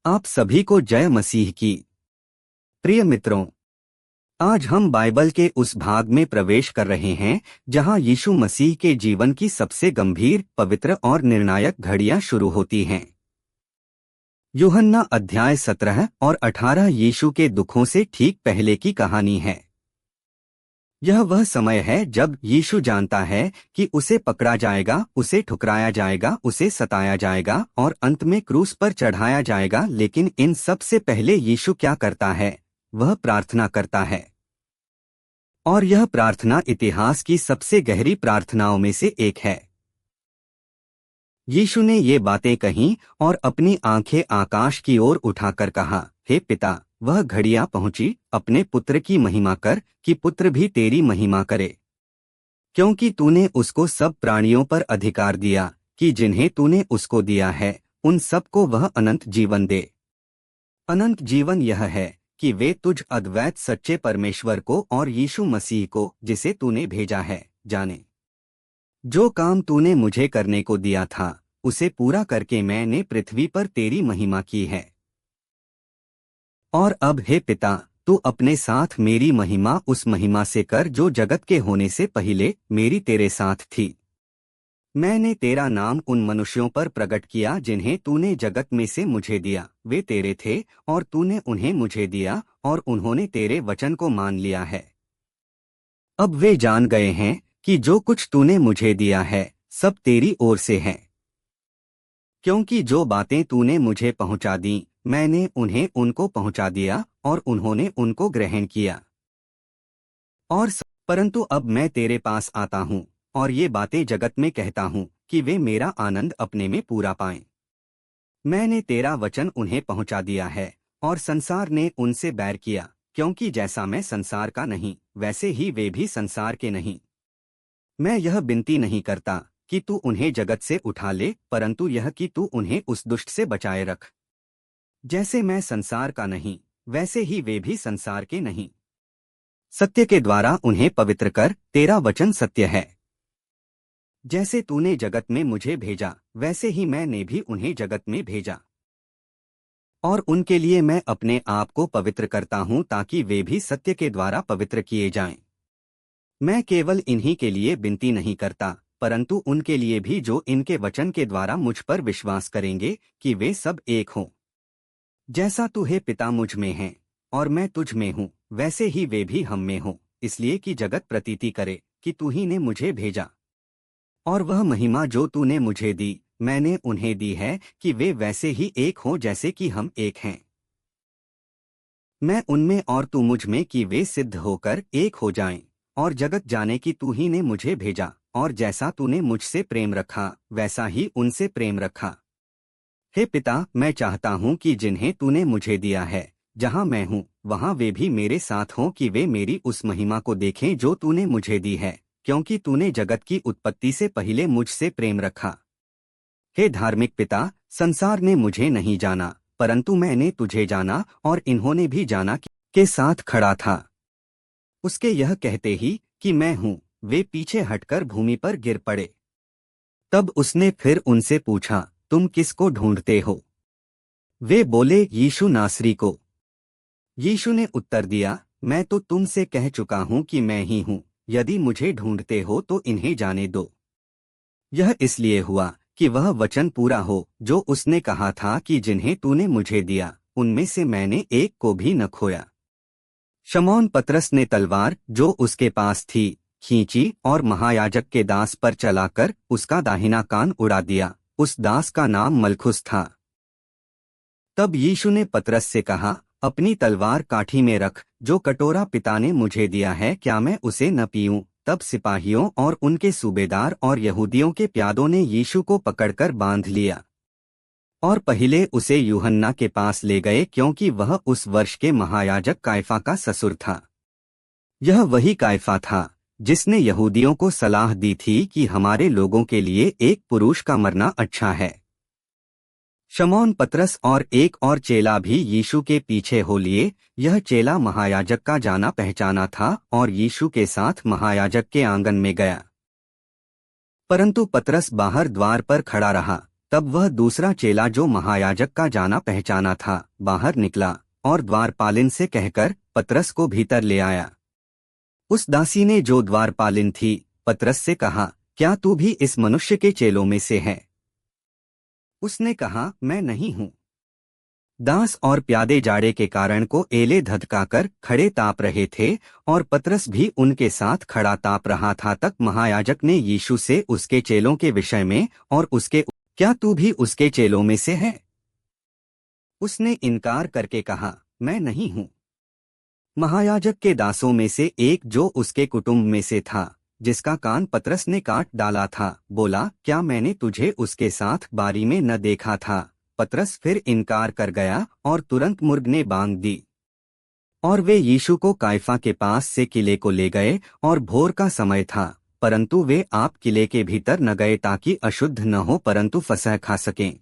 आप सभी को जय मसीह की। प्रिय मित्रों, आज हम बाइबल के उस भाग में प्रवेश कर रहे हैं जहां यीशु मसीह के जीवन की सबसे गंभीर, पवित्र और निर्णायक घड़ियां शुरू होती हैं। यूहन्ना अध्याय 17 और 18 यीशु के दुखों से ठीक पहले की कहानी है। यह वह समय है जब यीशु जानता है कि उसे पकड़ा जाएगा, उसे ठुकराया जाएगा, उसे सताया जाएगा और अंत में क्रूस पर चढ़ाया जाएगा। लेकिन इन सब से पहले यीशु क्या करता है? वह प्रार्थना करता है। और यह प्रार्थना इतिहास की सबसे गहरी प्रार्थनाओं में से एक है। यीशु ने ये बातें कहीं और अपनी आंखें आकाश की ओर उठाकर कहा, हे पिता, वह घड़ियां पहुंची, अपने पुत्र की महिमा कर कि पुत्र भी तेरी महिमा करे, क्योंकि तूने उसको सब प्राणियों पर अधिकार दिया कि जिन्हें तूने उसको दिया है उन सबको वह अनंत जीवन दे। अनंत जीवन यह है कि वे तुझ अद्वैत सच्चे परमेश्वर को और यीशु मसीह को, जिसे तूने भेजा है, जाने। जो काम तूने मुझे करने को दिया था उसे पूरा करके मैंने पृथ्वी पर तेरी महिमा की है। और अब हे पिता, तू अपने साथ मेरी महिमा उस महिमा से कर जो जगत के होने से पहले मेरी तेरे साथ थी। मैंने तेरा नाम उन मनुष्यों पर प्रकट किया जिन्हें तूने जगत में से मुझे दिया। वे तेरे थे और तूने उन्हें मुझे दिया और उन्होंने तेरे वचन को मान लिया है। अब वे जान गए हैं कि जो कुछ तूने मुझे दिया है सब तेरी ओर से है, क्योंकि जो बातें तूने मुझे पहुंचा दी मैंने उन्हें उनको पहुंचा दिया और उन्होंने उनको ग्रहण किया। परंतु अब मैं तेरे पास आता हूँ और ये बातें जगत में कहता हूँ कि वे मेरा आनंद अपने में पूरा पाएं। मैंने तेरा वचन उन्हें पहुंचा दिया है और संसार ने उनसे बैर किया, क्योंकि जैसा मैं संसार का नहीं वैसे ही वे भी संसार के नहीं। मैं यह विनती नहीं करता कि तू उन्हें जगत से उठा ले, परंतु यह कि तू उन्हें उस दुष्ट से बचाए रख। जैसे मैं संसार का नहीं वैसे ही वे भी संसार के नहीं। सत्य के द्वारा उन्हें पवित्र कर, तेरा वचन सत्य है। जैसे तूने जगत में मुझे भेजा वैसे ही मैंने भी उन्हें जगत में भेजा, और उनके लिए मैं अपने आप को पवित्र करता हूँ ताकि वे भी सत्य के द्वारा पवित्र किए जाएं। मैं केवल इन्हीं के लिए विनती नहीं करता, परंतु उनके लिए भी जो इनके वचन के द्वारा मुझ पर विश्वास करेंगे, कि वे सब एक हों। जैसा तू हे पिता मुझ में है और मैं तुझ में हूँ, वैसे ही वे भी हम में हों, इसलिए कि जगत प्रतीति करे कि तू ही ने मुझे भेजा। और वह महिमा जो तूने मुझे दी मैंने उन्हें दी है कि वे वैसे ही एक हों जैसे कि हम एक हैं। मैं उनमें और तू मुझ में, कि वे सिद्ध होकर एक हो जाएं, और जगत जाने कि तू ही ने मुझे भेजा, और जैसा तूने मुझसे प्रेम रखा वैसा ही उनसे प्रेम रखा। हे पिता, मैं चाहता हूँ कि जिन्हें तूने मुझे दिया है, जहाँ मैं हूँ वहाँ वे भी मेरे साथ हों, कि वे मेरी उस महिमा को देखें जो तूने मुझे दी है, क्योंकि तूने जगत की उत्पत्ति से पहले मुझसे प्रेम रखा। हे धार्मिक पिता, संसार ने मुझे नहीं जाना, परंतु मैंने तुझे जाना और इन्होंने भी जाना के साथ खड़ा था। उसके यह कहते ही कि मैं हूँ, वे पीछे हटकर भूमि पर गिर पड़े। तब उसने फिर उनसे पूछा, तुम किसको ढूंढते हो? वे बोले, यीशु नासरी को। यीशु ने उत्तर दिया, मैं तो तुमसे कह चुका हूँ कि मैं ही हूँ। यदि मुझे ढूंढते हो तो इन्हें जाने दो। यह इसलिए हुआ कि वह वचन पूरा हो जो उसने कहा था कि जिन्हें तूने मुझे दिया उनमें से मैंने एक को भी न खोया। शमौन पतरस ने तलवार जो उसके पास थी खींची और महायाजक के दास पर चलाकर उसका दाहिना कान उड़ा दिया। उस दास का नाम मलखुस था। तब यीशु ने पतरस से कहा, अपनी तलवार काठी में रख। जो कटोरा पिता ने मुझे दिया है, क्या मैं उसे न पीऊं? तब सिपाहियों और उनके सूबेदार और यहूदियों के प्यादों ने यीशु को पकड़कर बांध लिया और पहले उसे यूहन्ना के पास ले गए, क्योंकि वह उस वर्ष के महायाजक कायफा का ससुर था। यह वही कायफा था जिसने यहूदियों को सलाह दी थी कि हमारे लोगों के लिए एक पुरुष का मरना अच्छा है। शमौन पतरस और एक और चेला भी यीशु के पीछे हो लिए। यह चेला महायाजक का जाना पहचाना था और यीशु के साथ महायाजक के आंगन में गया। परंतु पतरस बाहर द्वार पर खड़ा रहा। तब वह दूसरा चेला जो महायाजक का जाना पहचाना था बाहर निकला और द्वारपालिन से कहकर पतरस को भीतर ले आया। उस दासी ने जो द्वारपालिन थी पतरस से कहा, क्या तू भी इस मनुष्य के चेलों में से है? उसने कहा, मैं नहीं हूँ। दास और प्यादे जाड़े के कारण को एले धधकाकर खड़े ताप रहे थे और पतरस भी उनके साथ खड़ा ताप रहा था। तक महायाजक ने यीशु से उसके चेलों के विषय में और उसके क्या तू भी उसके चेलों में से है? उसने इनकार करके कहा, मैं नहीं हूँ। महायाजक के दासों में से एक जो उसके कुटुंब में से था, जिसका कान पतरस ने काट डाला था, बोला, क्या मैंने तुझे उसके साथ बारी में न देखा था? पतरस फिर इनकार कर गया और तुरंत मुर्ग ने बांग दी। और वे यीशु को काइफा के पास से किले को ले गए और भोर का समय था, परंतु वे आप किले के भीतर न गए ताकि अशुद्ध न हो परंतु फसह खा सकें।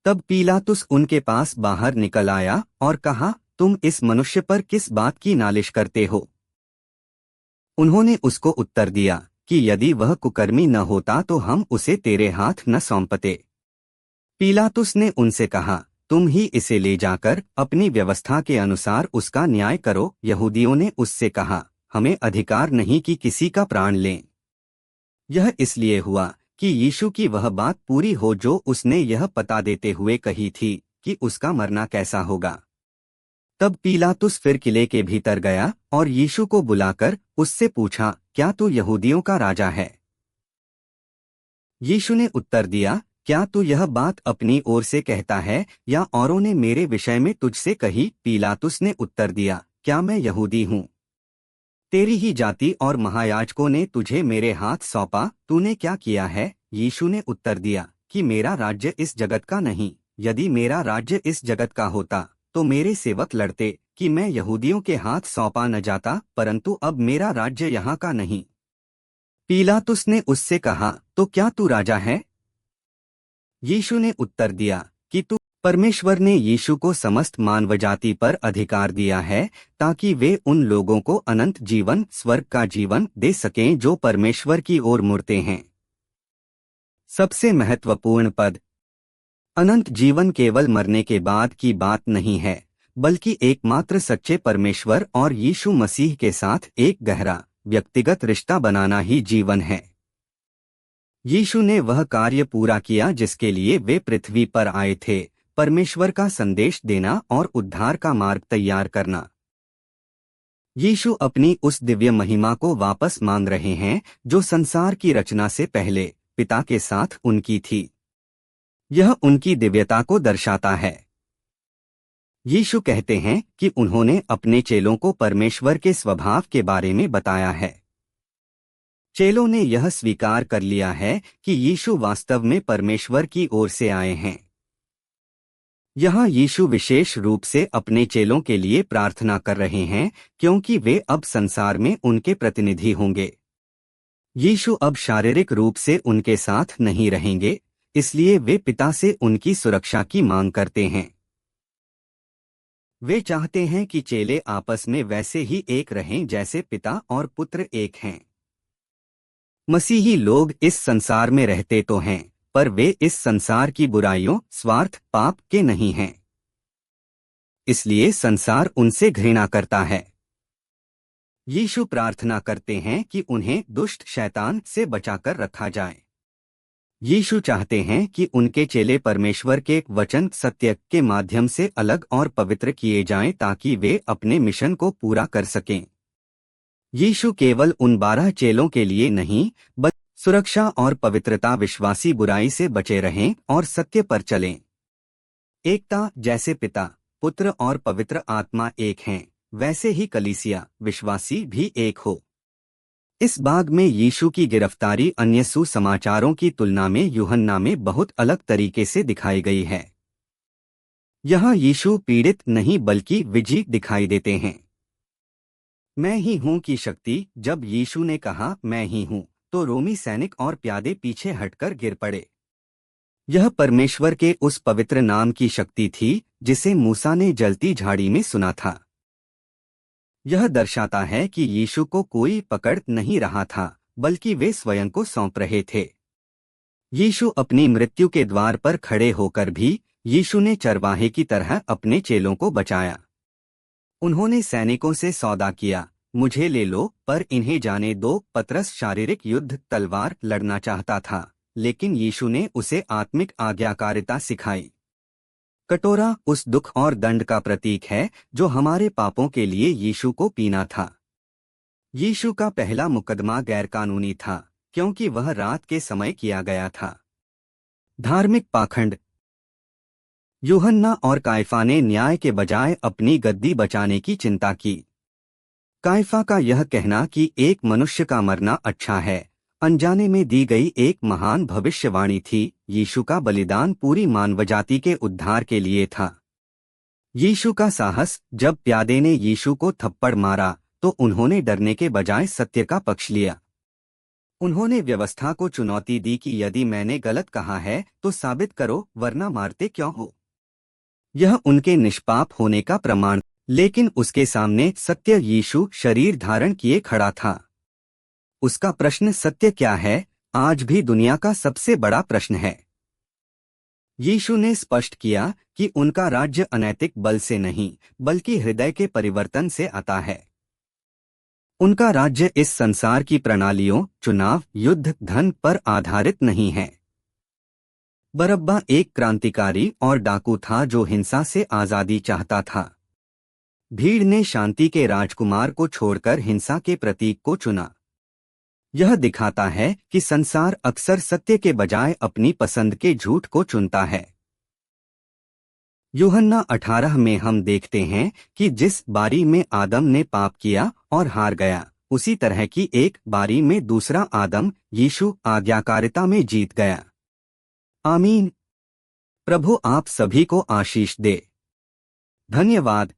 तब पीलातुस उनके पास बाहर निकल आया और कहा, तुम इस मनुष्य पर किस बात की नालिश करते हो? उन्होंने उसको उत्तर दिया कि यदि वह कुकर्मी न होता तो हम उसे तेरे हाथ न सौंपते। पीलातुस ने उनसे कहा, तुम ही इसे ले जाकर अपनी व्यवस्था के अनुसार उसका न्याय करो। यहूदियों ने उससे कहा, हमें अधिकार नहीं कि किसी का प्राण लें। यह इसलिए हुआ कि यीशु की वह बात पूरी हो जो उसने यह पता देते हुए कही थी कि उसका मरना कैसा होगा। तब पीलातुस फिर किले के भीतर गया और यीशु को बुलाकर उससे पूछा, क्या तू यहूदियों का राजा है? यीशु ने उत्तर दिया, क्या तू यह बात अपनी ओर से कहता है या औरों ने मेरे विषय में तुझसे कही? पीलातुस ने उत्तर दिया, क्या मैं यहूदी हूँ? तेरी ही जाति और महायाजकों ने तुझे मेरे हाथ सौंपा, तूने क्या किया है? यीशु ने उत्तर दिया कि मेरा राज्य इस जगत का नहीं। यदि मेरा राज्य इस जगत का होता तो मेरे सेवक लड़ते कि मैं यहूदियों के हाथ सौंपा न जाता, परंतु अब मेरा राज्य यहाँ का नहीं। पीलातुस ने उससे कहा, तो क्या तू राजा है? यीशु ने उत्तर दिया कि तू। परमेश्वर ने यीशु को समस्त मानवजाति पर अधिकार दिया है ताकि वे उन लोगों को अनंत जीवन, स्वर्ग का जीवन दे सकें जो परमेश्वर की ओर मुड़ते हैं। सबसे महत्वपूर्ण पद। अनंत जीवन केवल मरने के बाद की बात नहीं है, बल्कि एकमात्र सच्चे परमेश्वर और यीशु मसीह के साथ एक गहरा व्यक्तिगत रिश्ता बनाना ही जीवन है। यीशु ने वह कार्य पूरा किया जिसके लिए वे पृथ्वी पर आए थे, परमेश्वर का संदेश देना और उद्धार का मार्ग तैयार करना। यीशु अपनी उस दिव्य महिमा को वापस मांग रहे हैं जो संसार की रचना से पहले पिता के साथ उनकी थी। यह उनकी दिव्यता को दर्शाता है। यीशु कहते हैं कि उन्होंने अपने चेलों को परमेश्वर के स्वभाव के बारे में बताया है। चेलों ने यह स्वीकार कर लिया है कि यीशु वास्तव में परमेश्वर की ओर से आए हैं। यहाँ यीशु विशेष रूप से अपने चेलों के लिए प्रार्थना कर रहे हैं क्योंकि वे अब संसार में उनके प्रतिनिधि होंगे। यीशु अब शारीरिक रूप से उनके साथ नहीं रहेंगे, इसलिए वे पिता से उनकी सुरक्षा की मांग करते हैं। वे चाहते हैं कि चेले आपस में वैसे ही एक रहें जैसे पिता और पुत्र एक हैं। मसीही लोग इस संसार में रहते तो हैं, पर वे इस संसार की बुराइयों, स्वार्थ, पाप के नहीं हैं। इसलिए संसार उनसे घृणा करता है। यीशु प्रार्थना करते हैं कि उन्हें दुष्ट शैतान से बचाकर रखा जाए। यीशु चाहते हैं कि उनके चेले परमेश्वर के वचन सत्य के माध्यम से अलग और पवित्र किए जाएं ताकि वे अपने मिशन को पूरा कर सकें। यीशु केवल उन 12 चेलों के लिए नहीं, बल्कि सुरक्षा और पवित्रता, विश्वासी बुराई से बचे रहें और सत्य पर चलें। एकता, जैसे पिता, पुत्र और पवित्र आत्मा एक हैं, वैसे ही कलीसिया, विश्वासी भी एक हो। इस भाग में यीशु की गिरफ्तारी अन्य सुसमाचारों की तुलना में यूहन्ना में बहुत अलग तरीके से दिखाई गई है। यहाँ यीशु पीड़ित नहीं बल्कि विजयी दिखाई देते हैं। मैं ही हूँ की शक्ति। जब यीशु ने कहा मैं ही हूँ, तो रोमी सैनिक और प्यादे पीछे हटकर गिर पड़े। यह परमेश्वर के उस पवित्र नाम की शक्ति थी जिसे मूसा ने जलती झाड़ी में सुना था। यह दर्शाता है कि यीशु को कोई पकड़ नहीं रहा था, बल्कि वे स्वयं को सौंप रहे थे। यीशु अपनी मृत्यु के द्वार पर खड़े होकर भी यीशु ने चरवाहे की तरह अपने चेलों को बचाया। उन्होंने सैनिकों से सौदा किया, मुझे ले लो पर इन्हें जाने दो। पतरस शारीरिक युद्ध तलवार लड़ना चाहता था, लेकिन यीशु ने उसे आत्मिक आज्ञाकारिता सिखाई। कटोरा उस दुख और दंड का प्रतीक है जो हमारे पापों के लिए यीशु को पीना था। यीशु का पहला मुकदमा गैरकानूनी था क्योंकि वह रात के समय किया गया था। धार्मिक पाखंड। यूहन्ना और काइफा ने न्याय के बजाय अपनी गद्दी बचाने की चिंता की। काइफा का यह कहना कि एक मनुष्य का मरना अच्छा है, अनजाने में दी गई एक महान भविष्यवाणी थी। यीशु का बलिदान पूरी मानवजाति के उद्धार के लिए था। यीशु का साहस। जब प्यादे ने यीशु को थप्पड़ मारा तो उन्होंने डरने के बजाय सत्य का पक्ष लिया। उन्होंने व्यवस्था को चुनौती दी कि यदि मैंने गलत कहा है तो साबित करो, वरना मारते क्यों हो। यह उनके निष्पाप होने का प्रमाण, लेकिन उसके सामने सत्य यीशु शरीर धारण किए खड़ा था। उसका प्रश्न सत्य क्या है, आज भी दुनिया का सबसे बड़ा प्रश्न है। यीशु ने स्पष्ट किया कि उनका राज्य अनैतिक बल से नहीं बल्कि हृदय के परिवर्तन से आता है। उनका राज्य इस संसार की प्रणालियों, चुनाव, युद्ध, धन पर आधारित नहीं है। बरअब्बा एक क्रांतिकारी और डाकू था जो हिंसा से आजादी चाहता था। भीड़ ने शांति के राजकुमार को छोड़कर हिंसा के प्रतीक को चुना। यह दिखाता है कि संसार अक्सर सत्य के बजाय अपनी पसंद के झूठ को चुनता है। यूहन्ना 18 में हम देखते हैं कि जिस बारी में आदम ने पाप किया और हार गया, उसी तरह की एक बारी में दूसरा आदम यीशु आज्ञाकारिता में जीत गया। आमीन। प्रभु आप सभी को आशीष दे। धन्यवाद।